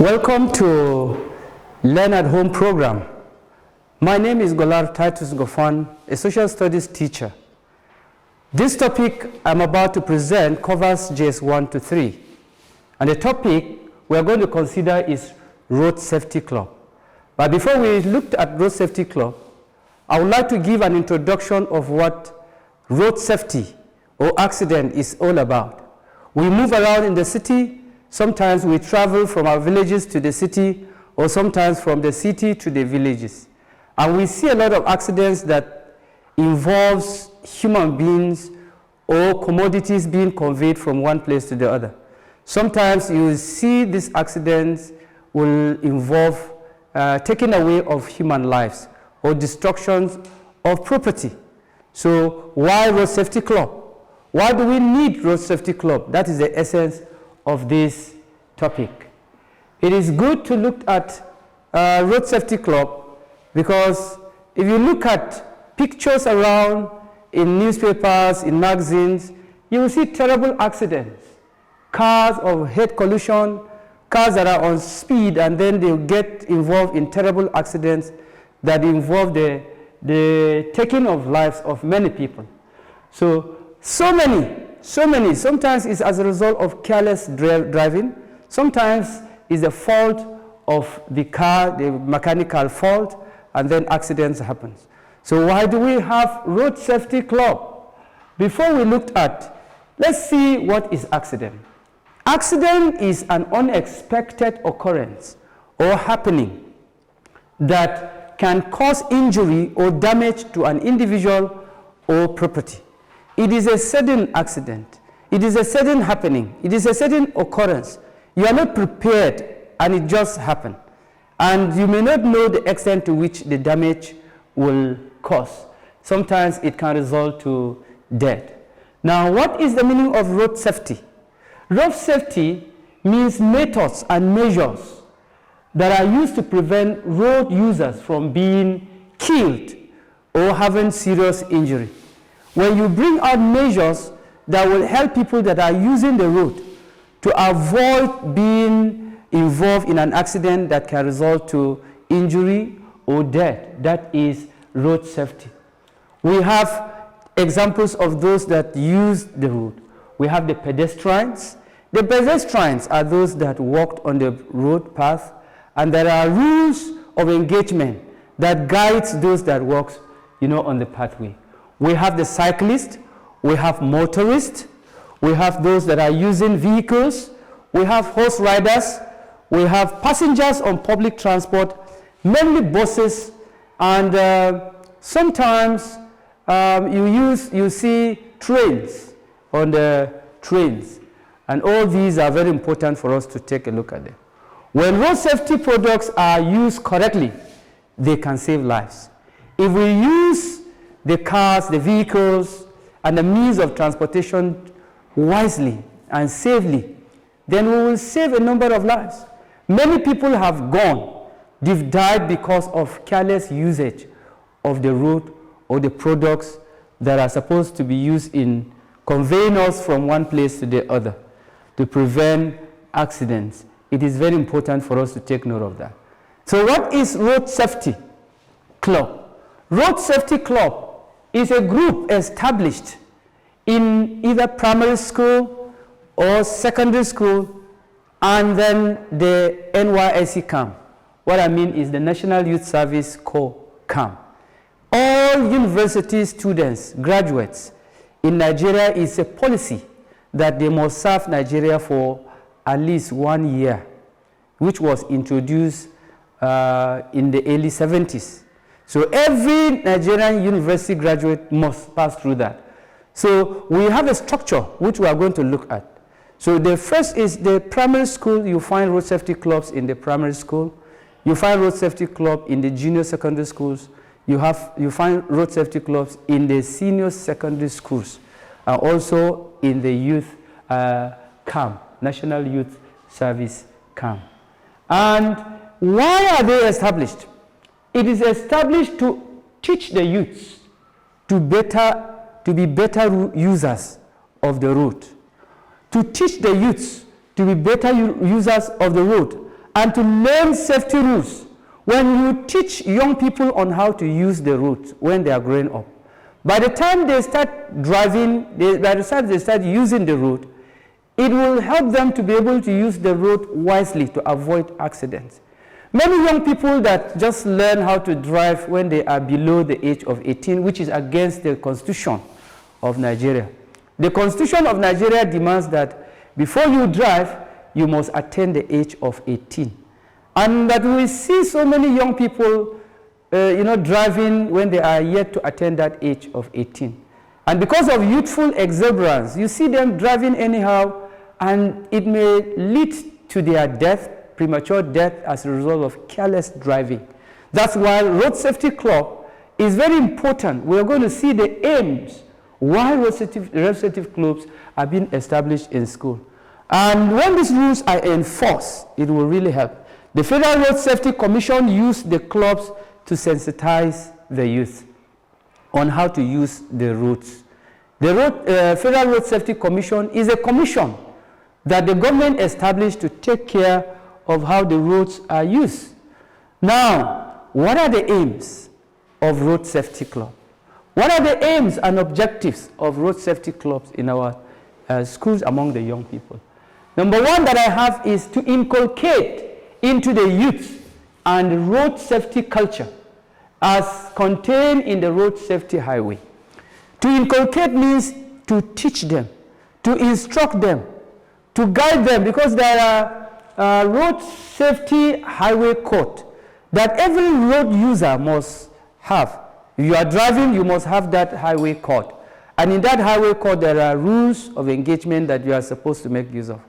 Welcome to Learn at Home program. My name is Golar Titus Gofan, a social studies teacher. This topic I'm about to present covers JSS1-3. And the topic we're going to consider is Road Safety Club. But before we look at Road Safety Club, I would like to give an introduction of what road safety or accident is all about. We move around in the city. Sometimes we travel from our villages to the city, or sometimes from the city to the villages. And we see a lot of accidents that involves human beings or commodities being conveyed from one place to the other. Sometimes you see these accidents will involve taking away of human lives or destructions of property. So why Road Safety Club? Why do we need Road Safety Club? That is the essence of this topic. It is good to look at Road Safety Club because if you look at pictures around in newspapers, in magazines, you will see terrible accidents. Cars of head collision, cars that are on speed, and then they get involved in terrible accidents that involve the taking of lives of many people. So many. Sometimes it's as a result of careless driving. Sometimes it's the fault of the car, the mechanical fault, and then accidents happen. So why do we have Road Safety Club? Before we looked at, let's see what is accident. Accident is an unexpected occurrence or happening that can cause injury or damage to an individual or property. It is a sudden accident. It is a sudden happening. It is a sudden occurrence. You are not prepared and it just happened. And you may not know the extent to which the damage will cause. Sometimes it can result to death. Now, what is the meaning of road safety? Road safety means methods and measures that are used to prevent road users from being killed or having serious injury. When you bring out measures that will help people that are using the road to avoid being involved in an accident that can result to injury or death, that is road safety. We have examples of those that use the road. We have the pedestrians. The pedestrians are those that walked on the road path, and there are rules of engagement that guides those that walk, on the pathway. We have the cyclists, we have motorists, we have those that are using vehicles, we have horse riders, we have passengers on public transport, mainly buses, and sometimes you see trains on the trains, and all these are very important for us to take a look at them. When road safety products are used correctly, they can save lives. If we use the cars, the vehicles, and the means of transportation wisely and safely, then we will save a number of lives. Many people have gone. They've died because of careless usage of the road or the products that are supposed to be used in conveying us from one place to the other to prevent accidents. It is very important for us to take note of that. So what is Road Safety Club? Road Safety Club is a group established in either primary school or secondary school, and then the NYSC camp. What I mean is the National Youth Service Corps camp. All university students, graduates in Nigeria, is a policy that they must serve Nigeria for at least 1 year, which was introduced in the early 70s. So every Nigerian university graduate must pass through that. So we have a structure which we are going to look at. So the first is the primary school. You find road safety clubs in the primary school. You find road safety club in the junior secondary schools. You find road safety clubs in the senior secondary schools, and also in the youth camp, National Youth Service camp. And why are they established? It is established to teach the youths to be better users of the road, to teach the youths to be better users of the road, and to learn safety rules. When you teach young people on how to use the road when they are growing up, by the time they start driving, by the time they start using the road, it will help them to be able to use the road wisely to avoid accidents. Many young people that just learn how to drive when they are below the age of 18, which is against the Constitution of Nigeria. The Constitution of Nigeria demands that before you drive, you must attain the age of 18. And that we see so many young people driving when they are yet to attain that age of 18. And because of youthful exuberance, you see them driving anyhow, and it may lead to their death, premature death, as a result of careless driving. That's why Road Safety Club is very important. We're going to see the aims why road safety clubs are being established in school. And when these rules are enforced, it will really help. The Federal Road Safety Commission used the clubs to sensitize the youth on how to use the roads. The Federal Road Safety Commission is a commission that the government established to take care of how the roads are used. Now, what are the aims of Road Safety Club? What are the aims and objectives of road safety clubs in our schools among the young people? Number one that I have is to inculcate into the youth and road safety culture as contained in the road safety highway. To inculcate means to teach them, to instruct them, to guide them, because there are road safety highway code that every road user must have. If you are driving, you must have that highway code. And in that highway code, there are rules of engagement that you are supposed to make use of.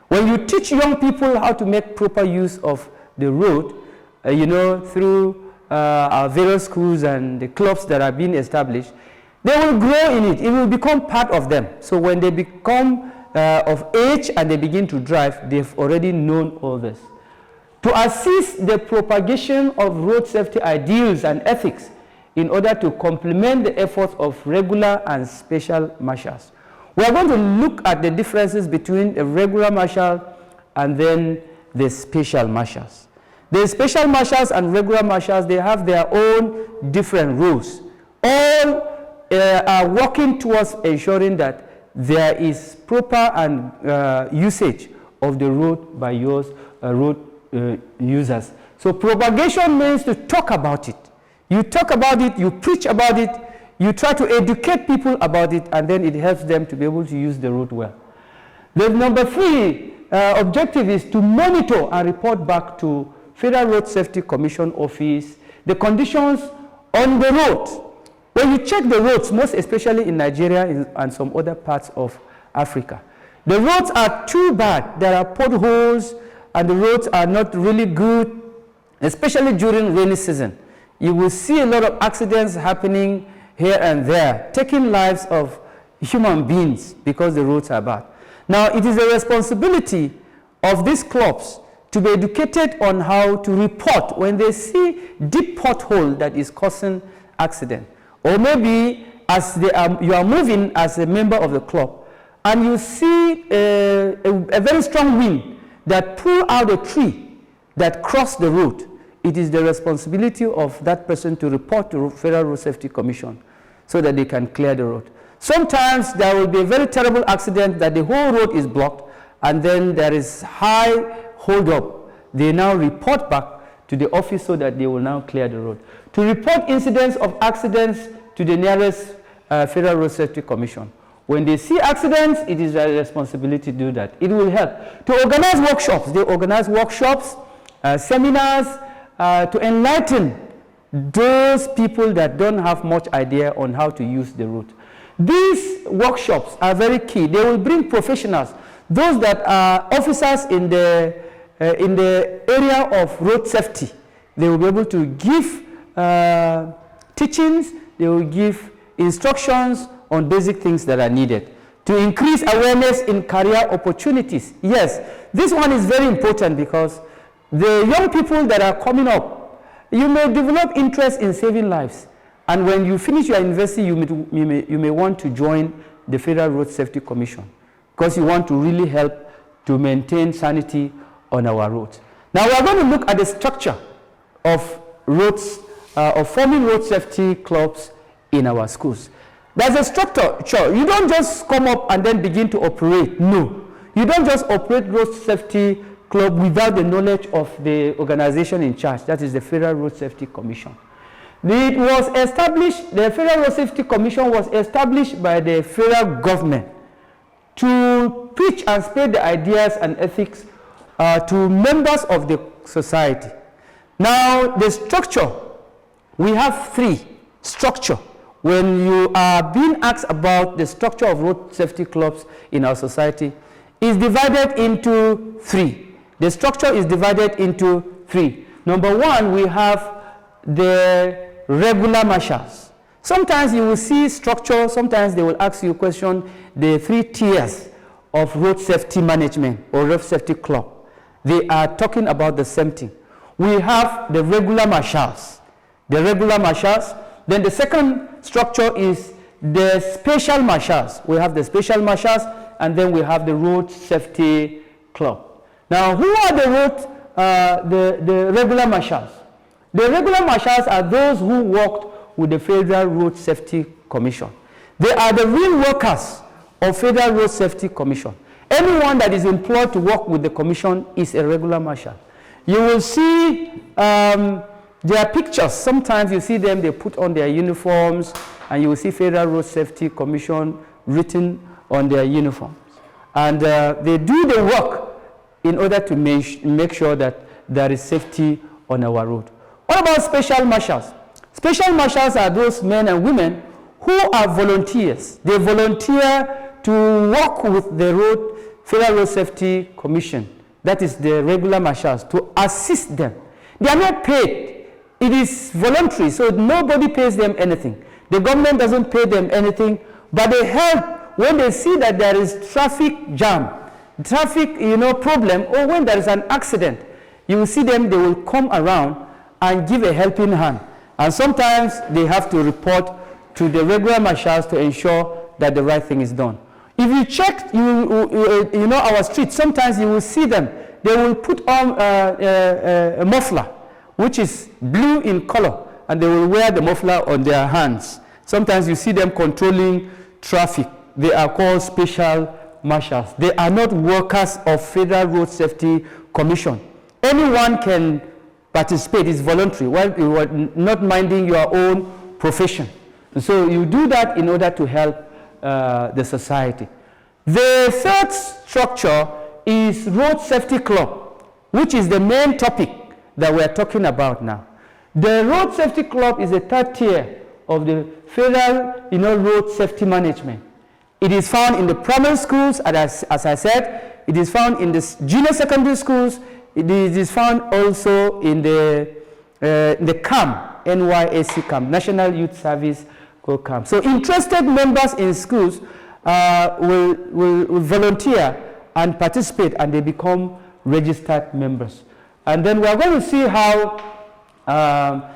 When you teach young people how to make proper use of the road, through our various schools and the clubs that are being established, they will grow in it. It will become part of them. So when they become of age and they begin to drive, they've already known all this. To assist the propagation of road safety ideals and ethics in order to complement the efforts of regular and special marshals. We are going to look at the differences between a regular marshal and then the special marshals. The special marshals and regular marshals, they have their own different rules. All are working towards ensuring that there is proper and usage of the road by road users. So propagation means to talk about it. You talk about it, you preach about it, you try to educate people about it, and then it helps them to be able to use the road well. The number three objective is to monitor and report back to Federal Road Safety Commission office the conditions on the road. When you check the roads, most especially in Nigeria and some other parts of Africa, the roads are too bad. There are potholes and the roads are not really good, especially during rainy season. You will see a lot of accidents happening here and there, taking lives of human beings because the roads are bad. Now, it is a responsibility of these clubs to be educated on how to report when they see deep pothole that is causing accident. Or maybe as you are moving as a member of the club and you see a very strong wind that pull out a tree that crossed the road, it is the responsibility of that person to report to Federal Road Safety Commission so that they can clear the road. Sometimes there will be a very terrible accident that the whole road is blocked and then there is high hold up. They now report back to the office so that they will now clear the road. To report incidents of accidents to the nearest Federal Road Safety Commission. When they see accidents, it is their responsibility to do that. It will help. To organize workshops. They organize workshops, seminars, to enlighten those people that don't have much idea on how to use the road. These workshops are very key. They will bring professionals, those that are officers in the area of road safety. They will be able to give teachings, they will give instructions on basic things that are needed. To increase awareness in career opportunities. Yes, this one is very important because the young people that are coming up, you may develop interest in saving lives. And when you finish your university, you may want to join the Federal Road Safety Commission because you want to really help to maintain sanity on our roads. Now we are going to look at the structure of forming road safety clubs in our schools. There's a structure. Sure, you don't just come up and then begin to operate. No, you don't just operate road safety club without the knowledge of the organization in charge. That is the Federal Road Safety Commission. It was established. The Federal Road Safety Commission was established by the federal government to pitch and spread the ideas and ethics to members of the society. Now, the structure, we have three structure. When you are being asked about the structure of road safety clubs in our society, is divided into three. The structure is divided into three. Number one, we have the regular marshals. Sometimes you will see structure, sometimes they will ask you a question, the 3 tiers of road safety management or road safety club. They are talking about the same thing. We have the regular marshals. The regular marshals. Then the second structure is the special marshals. We have the special marshals, and then we have the road safety club. Now, who are the regular marshals? The regular marshals are those who worked with the Federal Road Safety Commission. They are the real workers of Federal Road Safety Commission. Anyone that is employed to work with the commission is a regular marshal. You will see their pictures. Sometimes you see them, they put on their uniforms, and you will see Federal Road Safety Commission written on their uniforms. And they do the work in order to make sure that there is safety on our road. What about special marshals? Special marshals are those men and women who are volunteers. They volunteer to work with the Federal Road Safety Commission, that is the regular marshals, to assist them. They are not paid. It is voluntary, so nobody pays them anything. The government doesn't pay them anything, but they help when they see that there is traffic jam, traffic problem, or when there is an accident. You will see them, they will come around and give a helping hand. And sometimes they have to report to the regular marshals to ensure that the right thing is done. If you check, our streets, sometimes you will see them. They will put on a muffler, which is blue in color, and they will wear the muffler on their hands. Sometimes you see them controlling traffic. They are called special marshals. They are not workers of Federal Road Safety Commission. Anyone can participate. It's voluntary, while you are not minding your own profession. So you do that in order to help the society. The third structure is Road Safety Club, which is the main topic that we are talking about now. The Road Safety Club is the third tier of the federal road safety management. It is found in the primary schools, as I said. It is found in the junior secondary schools. It is found also in the CAMP, NYSC CAMP, National Youth Service Corps CAMP. So interested members in schools will volunteer and participate, and they become registered members. And then we are going to see how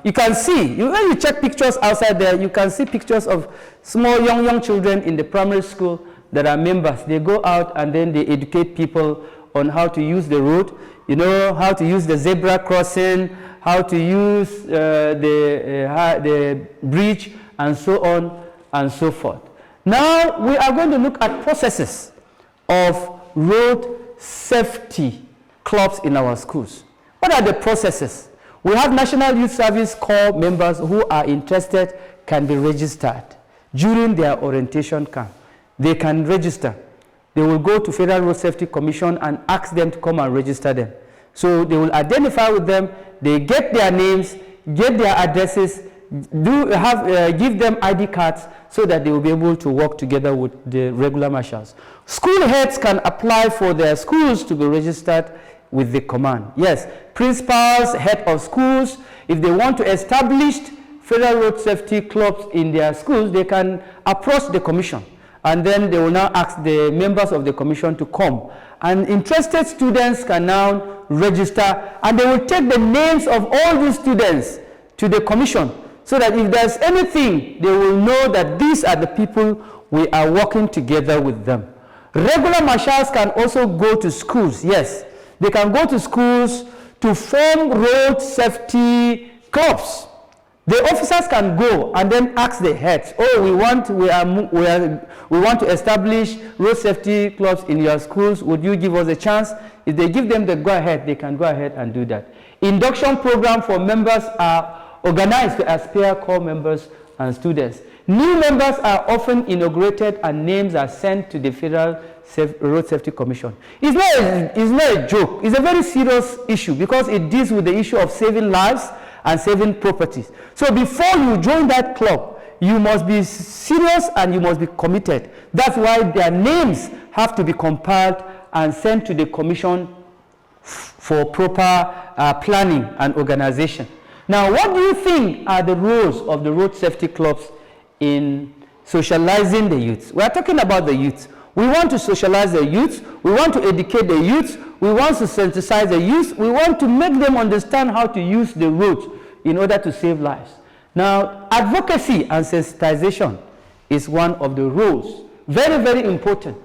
you can see, when you check pictures outside there, you can see pictures of small young children in the primary school that are members. They go out and then they educate people on how to use the road, how to use the zebra crossing, how to use the bridge, and so on and so forth. Now we are going to look at processes of road safety clubs in our schools. What are the processes? We have National Youth Service Corps members who are interested can be registered during their orientation camp. They can register. They will go to Federal Road Safety Commission and ask them to come and register them. So they will identify with them, they get their names, get their addresses, give them ID cards so that they will be able to work together with the regular marshals. School heads can apply for their schools to be registered with the command. Yes, principals, head of schools, if they want to establish Federal Road Safety clubs in their schools, they can approach the commission. And then they will now ask the members of the commission to come. And interested students can now register, and they will take the names of all these students to the commission, so that if there's anything, they will know that these are the people we are working together with them. Regular marshals can also go to schools, yes. They can go to schools to form road safety clubs. The officers can go and then ask the heads, oh, we want to establish road safety clubs in your schools. Would you give us a chance? If they give them the go-ahead, they can go ahead and do that. Induction program for members are organized to aspire core members and students. New members are often inaugurated and names are sent to the Federal Road Safety Commission. It's not a joke. It's a very serious issue because it deals with the issue of saving lives and saving properties. So before you join that club, you must be serious and you must be committed. That's why their names have to be compiled and sent to the commission for proper planning and organization. Now, what do you think are the roles of the road safety clubs in socializing the youth? We are talking about the youth. We want to socialize the youth. We want to educate the youth. We want to sensitize the youth. We want to make them understand how to use the roads in order to save lives. Now, advocacy and sensitization is one of the roles. Very, very important.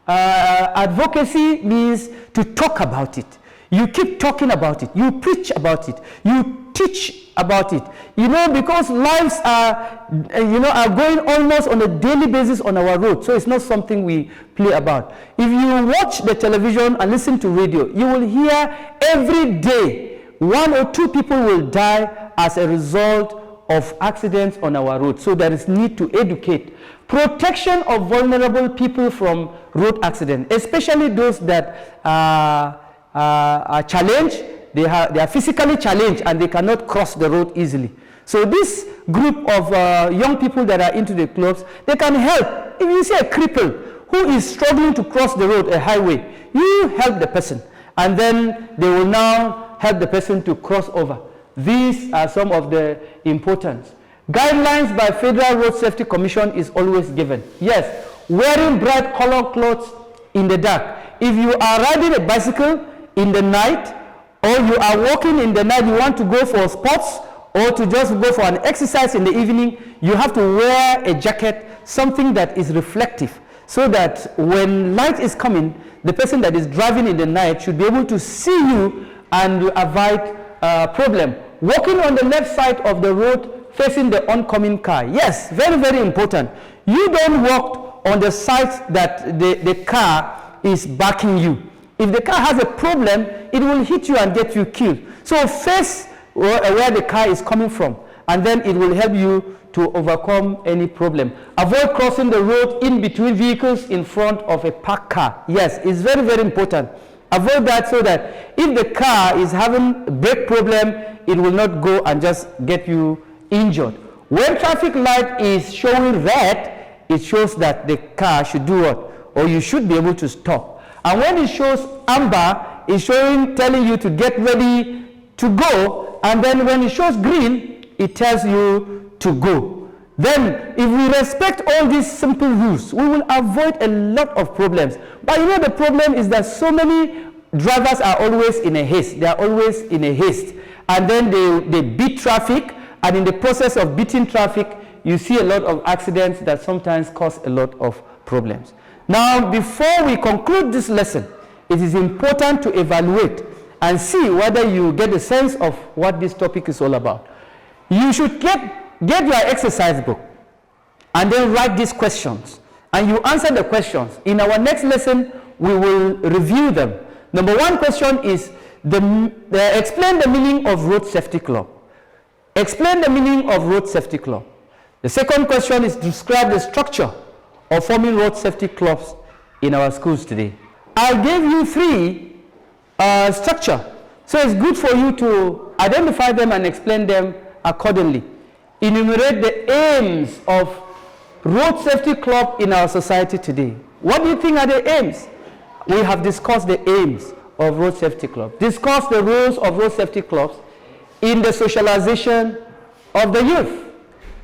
Advocacy means to talk about it. You keep talking about it. You preach about it. You teach about it. You know, because lives are going almost on a daily basis on our road. So it's not something we play about. If you watch the television and listen to radio, you will hear every day 1 or 2 people will die as a result of accidents on our road. So there is need to educate. Protection of vulnerable people from road accidents, especially those that are challenged. They are physically challenged and they cannot cross the road easily. So this group of young people that are into the clubs, they can help. If you see a cripple who is struggling to cross the road, a highway, you help the person. And then they will now help the person to cross over. These are some of the importance. Guidelines by Federal Road Safety Commission is always given. Yes, wearing bright colored clothes in the dark. If you are riding a bicycle in the night, or you are walking in the night, you want to go for sports, or to just go for an exercise in the evening, you have to wear a jacket, something that is reflective, so that when light is coming, the person that is driving in the night should be able to see you and avoid problem. Walking on the left side of the road facing the oncoming car. Yes, very, very important. You don't walk on the side that the car is backing you. If the car has a problem, it will hit you and get you killed. So face where the car is coming from, and then it will help you to overcome any problem. Avoid crossing the road in between vehicles in front of a parked car. Yes, it's very, very important. Avoid that so that if the car is having a brake problem, it will not go and just get you injured. When traffic light is showing red, it shows that the car should do what? Or you should be able to stop. And when it shows amber, it's telling you to get ready to go. And then when it shows green, it tells you to go. Then, if we respect all these simple rules, we will avoid a lot of problems. But you know, the problem is that so many drivers are always in a haste. They are always in a haste. And then they beat traffic. And in the process of beating traffic, you see a lot of accidents that sometimes cause a lot of problems. Now, before we conclude this lesson, it is important to evaluate and see whether you get a sense of what this topic is all about. You should get your exercise book and then write these questions. And you answer the questions. In our next lesson, we will review them. Number 1 question is, explain the meaning of road safety club. Explain the meaning of road safety club. The second question is, describe the structure of forming road safety clubs in our schools today. I gave you 3 structure. So it's good for you to identify them and explain them accordingly. Enumerate the aims of road safety club in our society today. What do you think are the aims? We have discussed the aims of road safety club. Discuss the roles of road safety clubs in the socialization of the youth.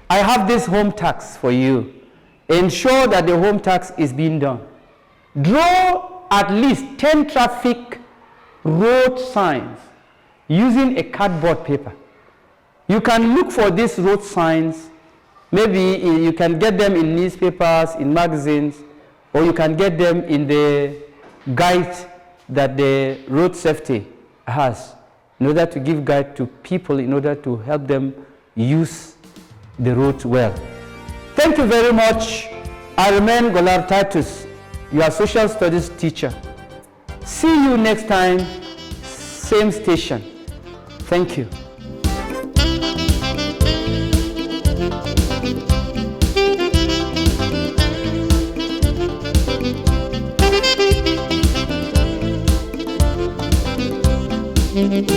I have this home task for you. Ensure that the home task is being done. Draw at least 10 traffic road signs using a cardboard paper. You can look for these road signs. Maybe you can get them in newspapers, in magazines, or you can get them in the guide that the road safety has. in order to give guide to people, in order to help them use the roads well. Thank you very much. I remain Golar Titus, your social studies teacher. See you next time, same station. Thank you. Mm-hmm.